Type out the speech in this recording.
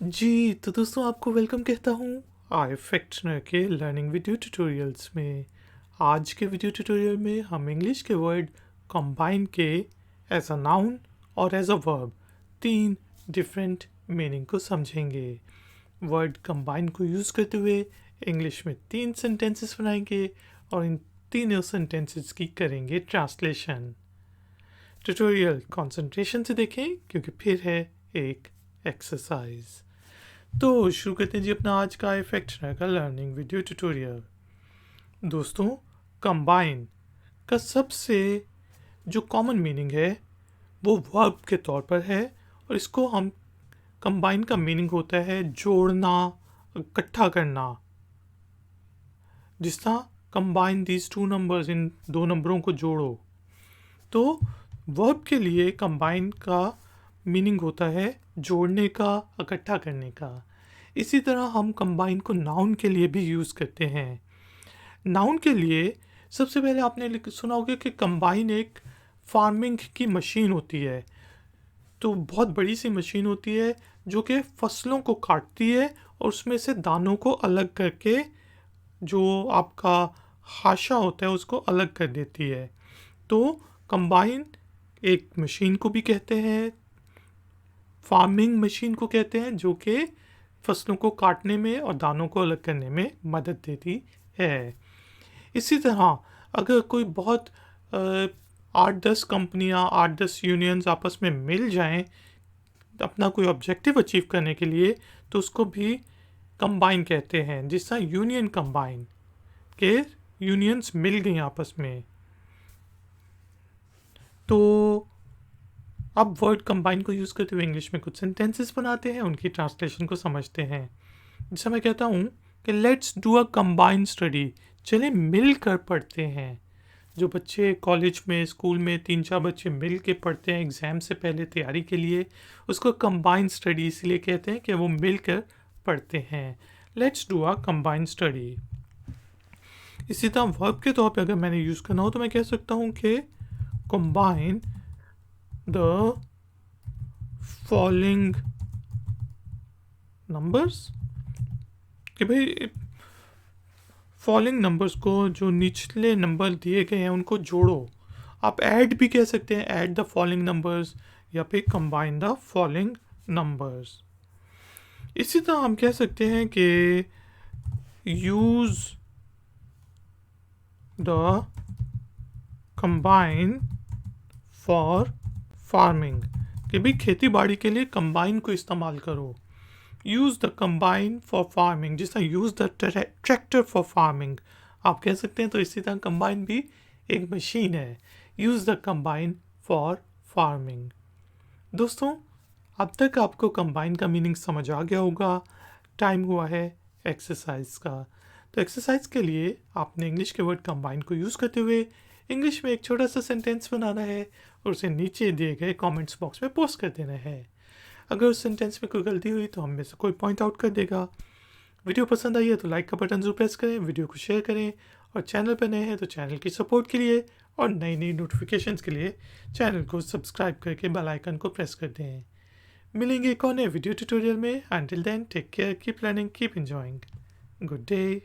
जी, तो दोस्तों आपको वेलकम कहता हूँ इफेक्टनर के लर्निंग वीडियो ट्यूटोरियल्स में। आज के वीडियो ट्यूटोरियल में हम इंग्लिश के वर्ड कंबाइन के एज अ नाउन और एज अ वर्ब तीन डिफरेंट मीनिंग को समझेंगे। वर्ड कंबाइन को यूज़ करते हुए इंग्लिश में तीन सेंटेंसेस बनाएंगे और इन तीनों सेंटेंसेस की करेंगे ट्रांसलेशन। ट्यूटोरियल कंसंट्रेशन से देखें क्योंकि फिर है एक एक्सरसाइज। तो शुरू करते हैं जी अपना आज का इफेक्टनर का लर्निंग वीडियो ट्यूटोरियल। दोस्तों, कंबाइन का सबसे जो कॉमन मीनिंग है वो वर्ब के तौर पर है और इसको हम कंबाइन का मीनिंग होता है जोड़ना, इकट्ठा करना। जिस तरह कंबाइन दीज टू नंबर्स, इन दो नंबरों को जोड़ो। तो वर्ब के लिए कंबाइन का मीनिंग होता है जोड़ने का, इकट्ठा करने का। इसी तरह हम कंबाइन को नाउन के लिए भी यूज़ करते हैं। नाउन के लिए सबसे पहले आपने सुना होगा कि कंबाइन एक फार्मिंग की मशीन होती है। तो बहुत बड़ी सी मशीन होती है जो कि फसलों को काटती है और उसमें से दानों को अलग करके जो आपका हाशा होता है उसको अलग कर देती है। तो कंबाइन एक मशीन को भी कहते हैं, फार्मिंग मशीन को कहते हैं, जो कि फसलों को काटने में और दानों को अलग करने में मदद देती है। इसी तरह अगर कोई बहुत 8-10 कंपनियां, 8-10 यूनियंस आपस में मिल जाएं अपना कोई ऑब्जेक्टिव अचीव करने के लिए, तो उसको भी कंबाइन कहते हैं। जिस तरह यूनियन कंबाइन के यूनियंस मिल गई आपस में। तो अब वर्ड कंबाइन को यूज़ करते हुए इंग्लिश में कुछ सेंटेंसेस बनाते हैं, उनकी ट्रांसलेशन को समझते हैं। जैसे मैं कहता हूँ कि let's do a combine study, चले मिल कर पढ़ते हैं। जो बच्चे कॉलेज में, स्कूल में 3-4 बच्चे मिल के पढ़ते हैं एग्ज़ाम से पहले तैयारी के लिए, उसको कंबाइन स्टडी इसलिए कहते हैं कि वो मिल कर पढ़ते हैं। Let's do a combine study. इसी तरह वर्ब के तौर पे अगर मैंने यूज़ करना हो तो मैं कह सकता हूँ कि कंबाइन द फॉलोइंग नंबर्स, कि भाई फॉलोइंग नंबर्स को, जो निचले नंबर दिए गए हैं उनको जोड़ो। आप ऐड भी कह सकते हैं, ऐड द फॉलोइंग नंबर्स, या फिर कंबाइन द फॉलोइंग नंबर्स। इसी तरह हम कह सकते हैं कि use the combine for farming, कि भाई खेती बाड़ी के लिए कंबाइन को इस्तेमाल करो। Use the combine for farming, जिस तरह use the tractor for farming आप कह सकते हैं। तो इसी तरह कंबाइन भी एक मशीन है। Use the combine for farming. दोस्तों, अब तक आपको कंबाइन का मीनिंग समझ आ गया होगा। टाइम हुआ है एक्सरसाइज का। तो एक्सरसाइज के लिए आपने इंग्लिश के वर्ड कंबाइन को यूज़ करते हुए इंग्लिश में एक छोटा सा सेंटेंस बनाना है और उसे नीचे दिए गए कमेंट्स बॉक्स में पोस्ट कर देना है। अगर उस सेंटेंस में कोई गलती हुई तो हम में से कोई पॉइंट आउट कर देगा। वीडियो पसंद आई है तो लाइक का बटन जरूर प्रेस करें, वीडियो को शेयर करें और चैनल पर नए हैं तो चैनल की सपोर्ट के लिए और नई नई नोटिफिकेशंस के लिए चैनल को सब्सक्राइब करके बेल आइकन को प्रेस कर दें। मिलेंगे एक और नए वीडियो ट्यूटोरियल में। Until then take care, keep learning, keep enjoying. Good day.